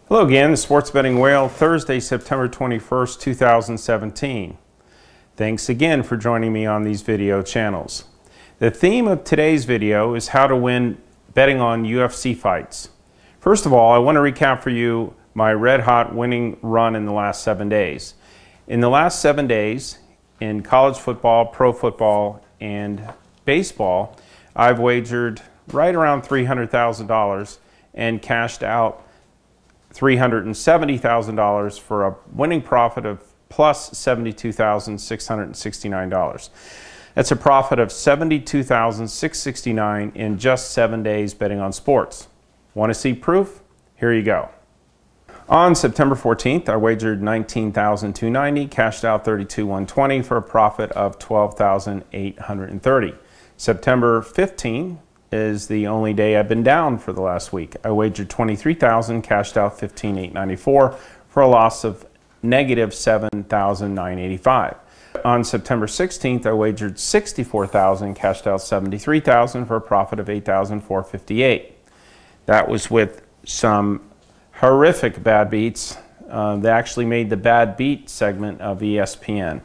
Hello again, the Sports Betting Whale, Thursday, September 21st, 2017. Thanks again for joining me on these video channels. The theme of today's video is how to win betting on UFC fights. First of all, I want to recap for you my red-hot winning run in the last 7 days. In the last 7 days, in college football, pro football, and baseball, I've wagered right around $300,000 and cashed out $370,000 for a winning profit of plus $72,669. That's a profit of $72,669 in just 7 days betting on sports. Want to see proof? Here you go. On September 14th, I wagered $19,290, cashed out $32,120 for a profit of $12,830. September 15th is the only day I've been down for the last week. I wagered $23,000, cashed out $15,894 for a loss of negative $7,985. On September 16th, I wagered $64,000, cashed out $73,000 for a profit of $8,458. That was with some horrific bad beats. They actually made the bad beat segment of ESPN.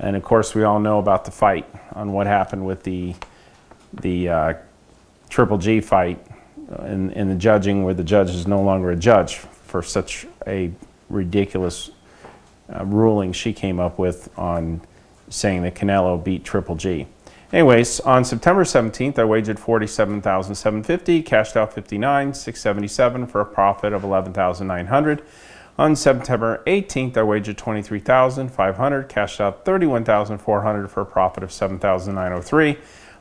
And of course, we all know about the fight on what happened with the Triple G fight in the judging, where the judge is no longer a judge for such a ridiculous ruling she came up with on saying that Canelo beat Triple G. Anyways, on September 17th, I wagered $47,750, cashed out $59,677 for a profit of $11,900. On September 18th, I wagered $23,500, cashed out $31,400 for a profit of $7,903.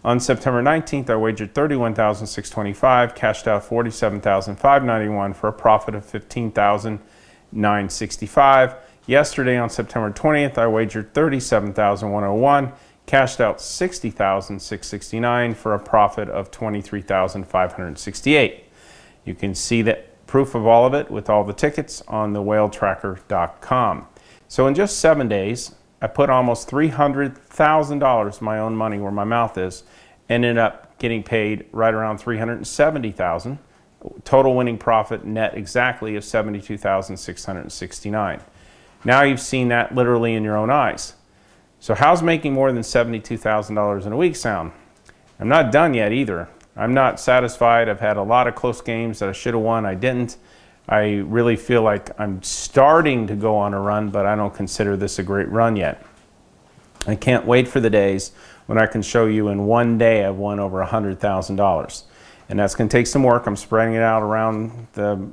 On September 19th, I wagered $31,625, cashed out $47,591 for a profit of $15,965. Yesterday, on September 20th, I wagered $37,101, cashed out $60,669 for a profit of $23,568. You can see that proof of all of it with all the tickets on thewhaletracker.com. So in just 7 days, I put almost $300,000, my own money where my mouth is, ended up getting paid right around $370,000. Total winning profit net exactly of $72,669. Now you've seen that literally in your own eyes. So how's making more than $72,000 in a week sound? I'm not done yet either. I'm not satisfied. I've had a lot of close games that I should have won. I didn't. I really feel like I'm starting to go on a run, but I don't consider this a great run yet. I can't wait for the days when I can show you in 1 day I've won over $100,000. And that's going to take some work. I'm spreading it out around the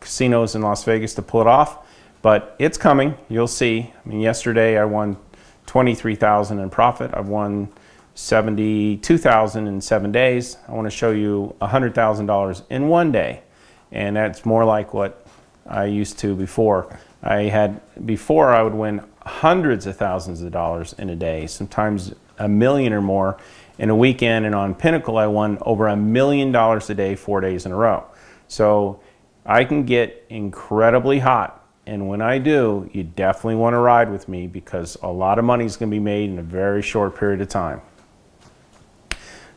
casinos in Las Vegas to pull it off, but it's coming. You'll see. I mean, yesterday I won $23,000 in profit. I've won $72,000 in 7 days. I want to show you $100,000 in 1 day. And that's more like what I used to before. Before I would win hundreds of thousands of dollars in a day, sometimes $1 million or more in a weekend. And on Pinnacle, I won over $1 million a day, 4 days in a row. So I can get incredibly hot. And when I do, you definitely want to ride with me, because a lot of money is going to be made in a very short period of time.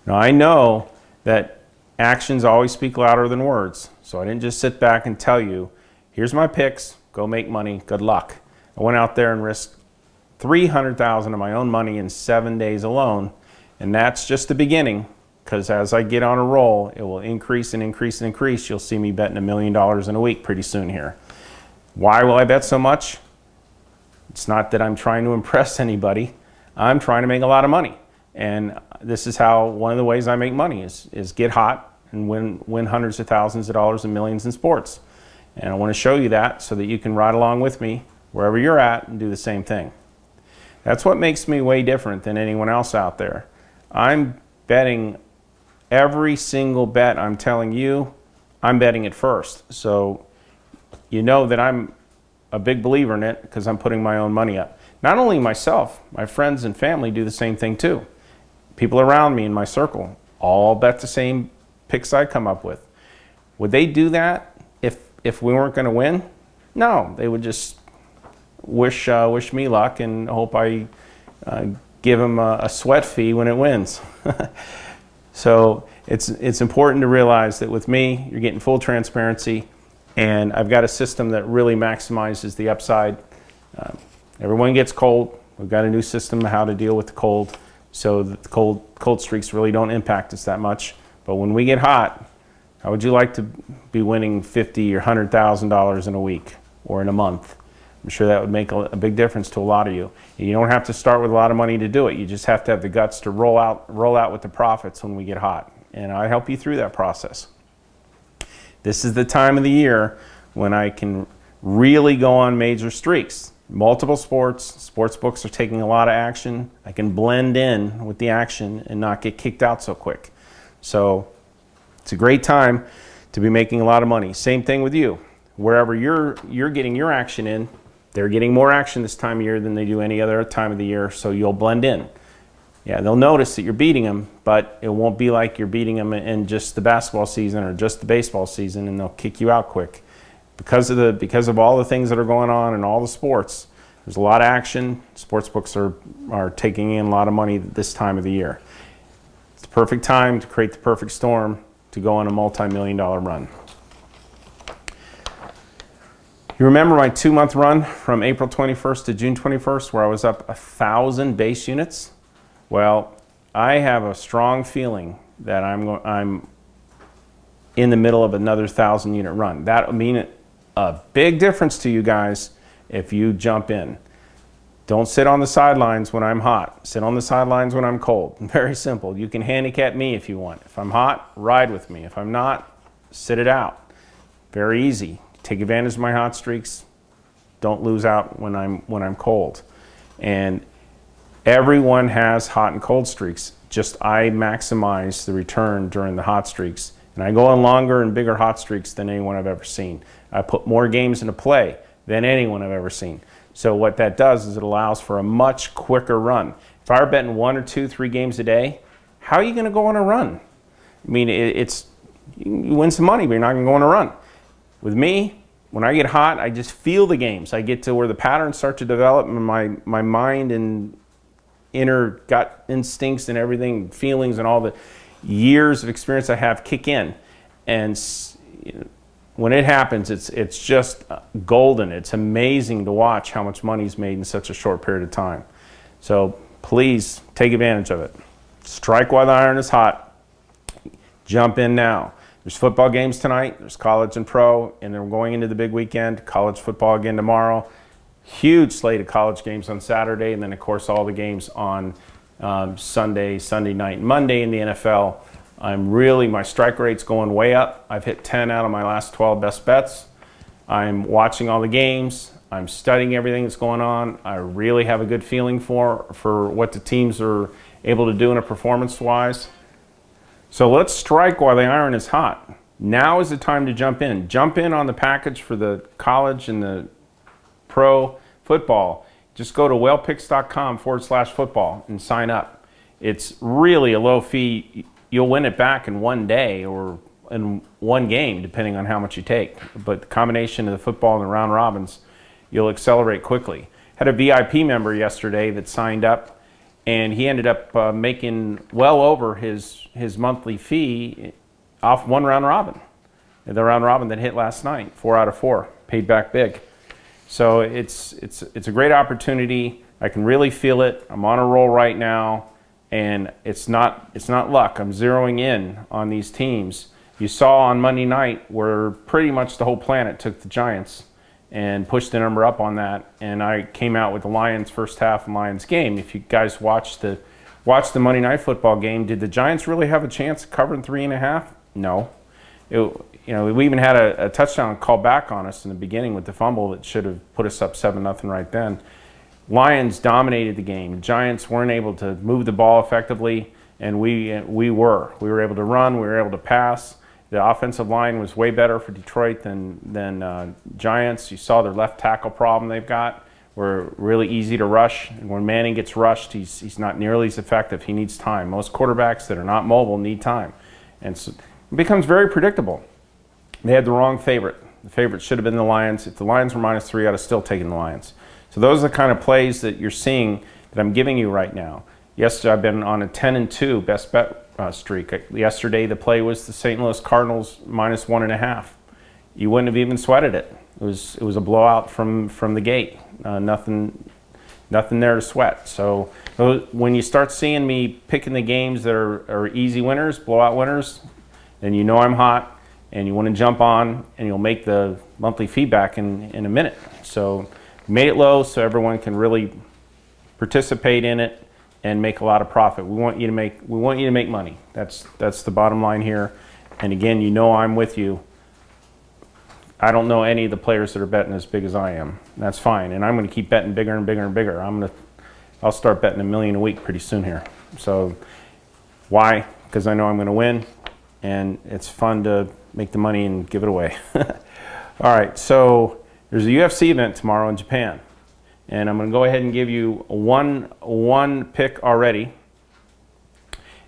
Now, I know that actions always speak louder than words. So I didn't just sit back and tell you, here's my picks, go make money, good luck. I went out there and risked $300,000 of my own money in 7 days alone. And that's just the beginning, because as I get on a roll, it will increase and increase and increase. You'll see me betting $1 million in a week pretty soon here. Why will I bet so much? It's not that I'm trying to impress anybody. I'm trying to make a lot of money. And this is how, one of the ways I make money is get hot and win hundreds of thousands of dollars and millions in sports. And I want to show you that so that you can ride along with me wherever you're at and do the same thing. That's what makes me way different than anyone else out there. I'm betting every single bet I'm telling you, I'm betting it first. So you know that I'm a big believer in it, because I'm putting my own money up. Not only myself, my friends and family do the same thing too. People around me in my circle all bet the same picks I come up with. Would they do that if we weren't going to win? No, they would just wish me luck and hope I give them a sweat fee when it wins. So it's important to realize that with me, you're getting full transparency, And I've got a system that really maximizes the upside. Everyone gets cold. We've got a new system of how to deal with the cold, so that the cold streaks really don't impact us that much. But when we get hot, how would you like to be winning $50,000 or $100,000 in a week or in a month? I'm sure that would make a big difference to a lot of you. You don't have to start with a lot of money to do it. You just have to have the guts to roll out with the profits when we get hot. And I help you through that process. This is the time of the year when I can really go on major streaks. Multiple sports books are taking a lot of action. I can blend in with the action and not get kicked out so quick. So it's a great time to be making a lot of money. Same thing with you. Wherever you're getting your action in, they're getting more action this time of year than they do any other time of the year, so you'll blend in. Yeah, they'll notice that you're beating them, but it won't be like you're beating them in just the basketball season or just the baseball season, and they'll kick you out quick. Because of all the things that are going on in all the sports, there's a lot of action. Sports books are taking in a lot of money this time of the year. It's the perfect time to create the perfect storm to go on a multi-million-dollar run. You remember my 2-month run from April 21st to June 21st where I was up 1,000 base units? Well, I have a strong feeling that I'm in the middle of another 1,000 unit run. That would mean a big difference to you guys if you jump in. Don't sit on the sidelines when I'm hot. Sit on the sidelines when I'm cold. Very simple. You can handicap me if you want. If I'm hot, ride with me. If I'm not, sit it out. Very easy. Take advantage of my hot streaks. Don't lose out when I'm cold. And everyone has hot and cold streaks. Just I maximize the return during the hot streaks. And I go on longer and bigger hot streaks than anyone I've ever seen. I put more games into play than anyone I've ever seen. So what that does is it allows for a much quicker run. If I were betting 1 or 2, 3 games a day, how are you going to go on a run? I mean, you win some money, but you're not going to go on a run. With me, when I get hot, I just feel the games. I get to where the patterns start to develop and my mind and inner gut instincts and everything, feelings and all the years of experience I have kick in. And when it happens, it's just golden. It's amazing to watch how much money is made in such a short period of time. So please take advantage of it. Strike while the iron is hot. Jump in now. There's football games tonight. There's college and pro, and then we're going into the big weekend. College football again tomorrow. Huge slate of college games on Saturday, and then of course all the games on Sunday night, and Monday in the NFL. My strike rate's going way up. I've hit 10 out of my last 12 best bets. I'm watching all the games. I'm studying everything that's going on. I really have a good feeling for what the teams are able to do in a performance-wise. So let's strike while the iron is hot. Now is the time to jump in. Jump in on the package for the college and the pro football. Just go to whalepicks.com/football and sign up. It's really a low fee. You'll win it back in one day or in one game, depending on how much you take. But the combination of the football and the round robins, you'll accelerate quickly. Had a VIP member yesterday that signed up, and he ended up making well over his monthly fee off one round robin. The round robin that hit last night, 4 out of 4, paid back big. So it's a great opportunity. I can really feel it. I'm on a roll right now, and it's not luck. I'm zeroing in on these teams. You saw on Monday night where pretty much the whole planet took the Giants and pushed the number up on that, and I came out with the Lions first half and Lions game. If you guys watched the Monday Night Football game, did the Giants really have a chance of covering 3.5? No. We even had a touchdown called back on us in the beginning with the fumble that should have put us up 7-0 right then. Lions dominated the game. Giants weren't able to move the ball effectively, and we were. We were able to run. We were able to pass. The offensive line was way better for Detroit than Giants. You saw their left tackle problem they've got. We're really easy to rush. And when Manning gets rushed, he's not nearly as effective. He needs time. Most quarterbacks that are not mobile need time. And so it becomes very predictable. They had the wrong favorite. The favorite should have been the Lions. If the Lions were -3, I'd have still taken the Lions. So those are the kind of plays that you're seeing that I'm giving you right now. Yesterday, I've been on a 10-2 best bet streak. Yesterday, the play was the St. Louis Cardinals -1.5. you wouldn't have even sweated it. It was a blowout from the gate. Nothing there to sweat. So when you start seeing me picking the games that are easy winners, blowout winners, then you know I'm hot, and you want to jump on, and you'll make the monthly feedback in a minute. So made it low so everyone can really participate in it and make a lot of profit. We want you to make money. That's the bottom line here. And again, you know I'm with you. I don't know any of the players that are betting as big as I am. That's fine, and I'm going to keep betting bigger and bigger and bigger. I'll start betting $1 million a week pretty soon here. So why? Because I know I'm going to win, and it's fun to make the money and give it away. All right, so there's a UFC event tomorrow in Japan, and I'm going to go ahead and give you one pick already,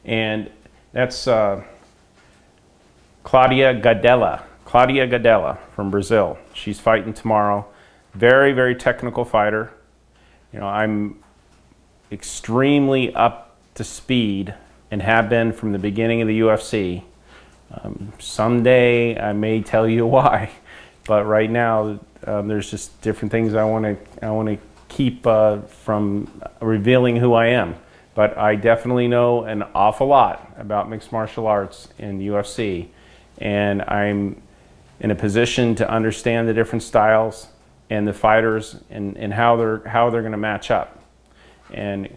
and that's Claudia Gadelha from Brazil. She's fighting tomorrow. Very, very technical fighter. You know, I'm extremely up to speed and have been from the beginning of the UFC. Someday I may tell you why, but right now there's just different things I want to keep from revealing who I am. But I definitely know an awful lot about mixed martial arts in the UFC, and I'm in a position to understand the different styles and the fighters and how they're going to match up. And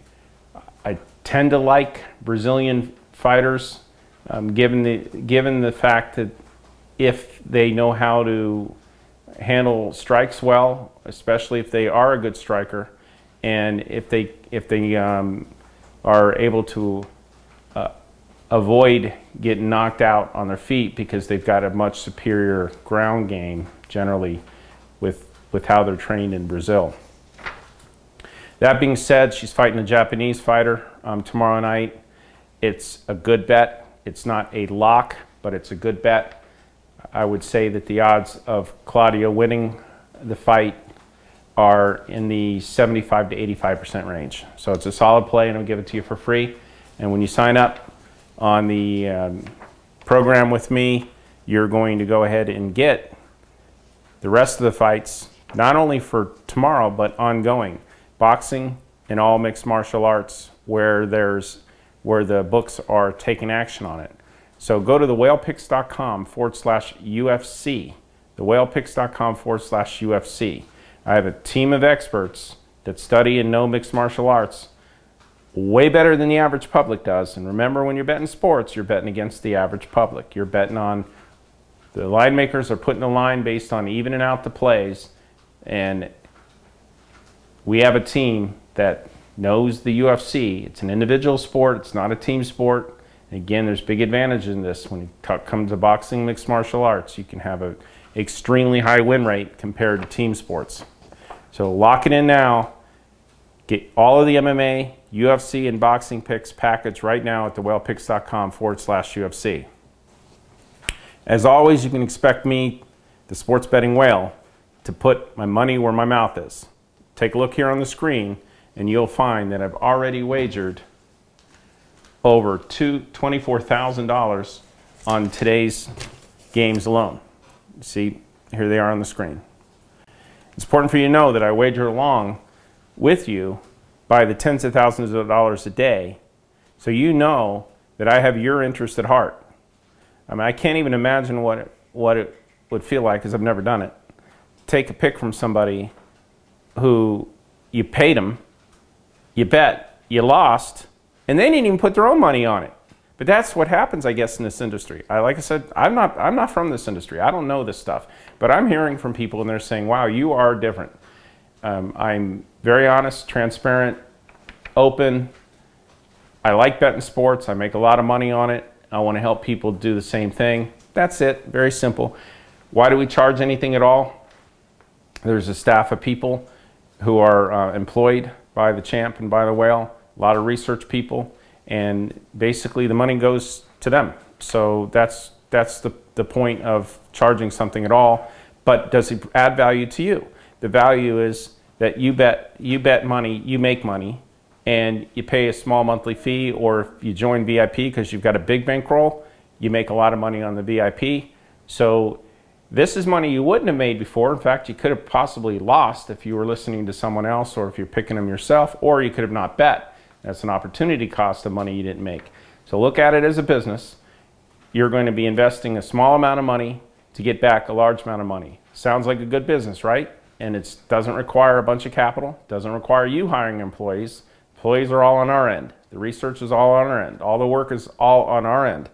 I tend to like Brazilian fighters, given the fact that if they know how to handle strikes well, especially if they are a good striker, and if they are able to avoid getting knocked out on their feet because they've got a much superior ground game generally with how they're trained in Brazil. That being said, she's fighting a Japanese fighter tomorrow night. It's a good bet. It's not a lock, but it's a good bet. I would say that the odds of Claudia winning the fight are in the 75 to 85% range. So it's a solid play, and I'll give it to you for free. And when you sign up on the program with me, you're going to go ahead and get the rest of the fights, not only for tomorrow, but ongoing. Boxing and all mixed martial arts where the books are taking action on it. So go to thewhalepicks.com/UFC, thewhalepicks.com/UFC. I have a team of experts that study and know mixed martial arts way better than the average public does. And remember, when you're betting sports, you're betting against the average public. You're betting on, the line makers are putting the line based on evening out the plays, and we have a team that knows the UFC. It's an individual sport, it's not a team sport. And again, there's big advantages in this. When it comes to boxing, mixed martial arts, you can have an extremely high win rate compared to team sports. So lock it in now. Get all of the MMA, UFC, and boxing picks package right now at thewhalepicks.com/UFC. As always, you can expect me, the sports betting whale, to put my money where my mouth is. Take a look here on the screen, and you'll find that I've already wagered over $24,000 on today's games alone. See, here they are on the screen. It's important for you to know that I wager along with you by the tens of thousands of dollars a day, so you know that I have your interest at heart. I mean, I can't even imagine what it would feel like, because I've never done it. Take a pick from somebody who you paid them, you bet, you lost, and they didn't even put their own money on it. But that's what happens, I guess, in this industry. Like I said, I'm not from this industry. I don't know this stuff. But I'm hearing from people, and they're saying, wow, you are different. I'm very honest, transparent, open. I like betting sports. I make a lot of money on it. I want to help people do the same thing. That's it. Very simple. Why do we charge anything at all? There's a staff of people who are employed by the champ and by the whale, a lot of research people, and basically the money goes to them. So that's the point of charging something at all. But does it add value to you? The value is that you bet money, you make money, and you pay a small monthly fee, or if you join VIP because you've got a big bankroll, you make a lot of money on the VIP. So This is money you wouldn't have made before. In fact, you could have possibly lost if you were listening to someone else, or if you're picking them yourself, or you could have not bet. That's an opportunity cost of money you didn't make. So look at it as a business. You're going to be investing a small amount of money to get back a large amount of money. Sounds like a good business, right? And it doesn't require a bunch of capital, doesn't require you hiring employees. Employees are all on our end. The research is all on our end. All the work is all on our end.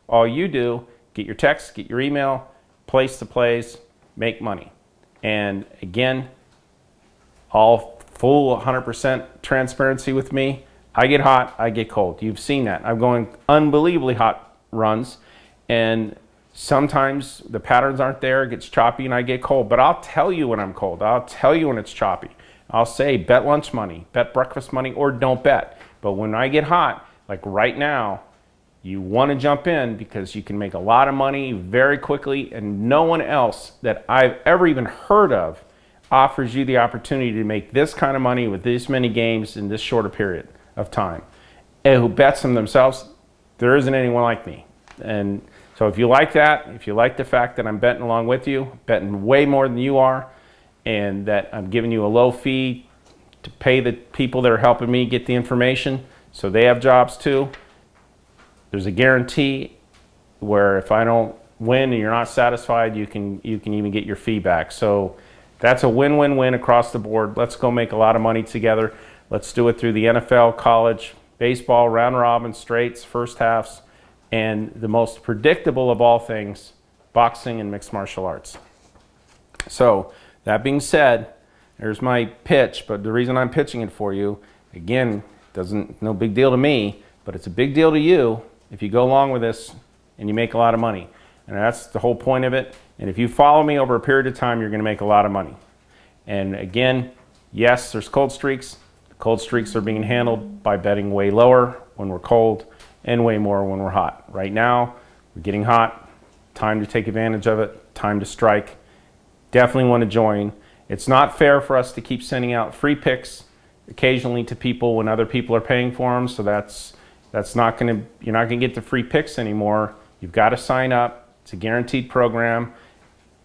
All you do, get your text, get your email, place the plays, make money. And again, all full 100% transparency with me. I get hot, I get cold. You've seen that. I'm going unbelievably hot runs, and sometimes the patterns aren't there, it gets choppy, and I get cold. But I'll tell you when I'm cold. I'll tell you when it's choppy. I'll say bet lunch money, bet breakfast money, or don't bet. But when I get hot, like right now, you want to jump in because you can make a lot of money very quickly, and no one else that I've ever even heard of offers you the opportunity to make this kind of money with this many games in this short a period of time. And who bets them themselves, there isn't anyone like me. And so if you like that, if you like the fact that I'm betting along with you, betting way more than you are, and that I'm giving you a low fee to pay the people that are helping me get the information so they have jobs too, there's a guarantee where if I don't win and you're not satisfied, you can even get your fee back. So that's a win-win-win across the board. Let's go make a lot of money together. Let's do it through the NFL, college, baseball, round robin, straights, first halves, and the most predictable of all things, boxing and mixed martial arts. So that being said, there's my pitch, but the reason I'm pitching it for you, again, no big deal to me, but it's a big deal to you if you go along with this and you make a lot of money. And that's the whole point of it. And if you follow me over a period of time, you're going to make a lot of money. And again, yes, there's cold streaks. Cold streaks are being handled by betting way lower when we're cold and way more when we're hot. Right now, we're getting hot. Time to take advantage of it. Time to strike. Definitely want to join. It's not fair for us to keep sending out free picks occasionally to people when other people are paying for them. So that's not going to, you're not going to get the free picks anymore. You've got to sign up. It's a guaranteed program.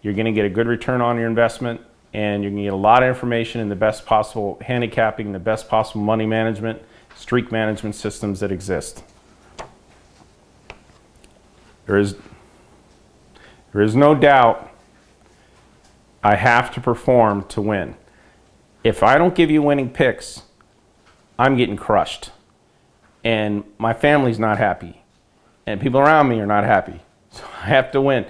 You're going to get a good return on your investment, and you're going to get a lot of information in the best possible handicapping, the best possible money management, streak management systems that exist. There is no doubt I have to perform to win. If I don't give you winning picks, I'm getting crushed. And my family's not happy. And people around me are not happy. So I have to win.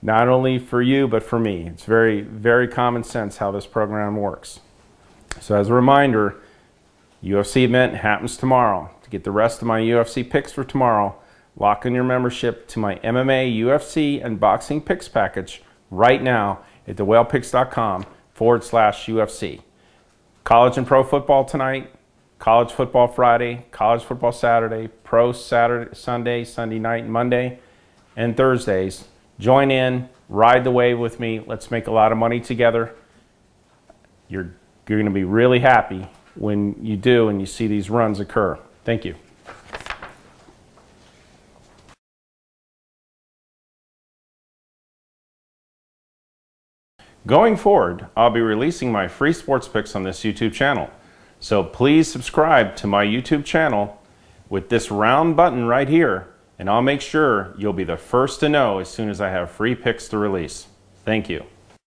Not only for you, but for me. It's very, very common sense how this program works. So as a reminder, UFC event happens tomorrow. To get the rest of my UFC picks for tomorrow, lock in your membership to my MMA, UFC, and boxing picks package right now at thewhalepicks.com/UFC. College and pro football tonight, college football Friday, college football Saturday, pro Saturday, Sunday night, Monday, and Thursdays. Join in, ride the wave with me. Let's make a lot of money together. You're going to be really happy when you do and you see these runs occur. Thank you. Going forward, I'll be releasing my free sports picks on this YouTube channel. So please subscribe to my YouTube channel with this round button right here, and I'll make sure you'll be the first to know as soon as I have free picks to release. Thank you.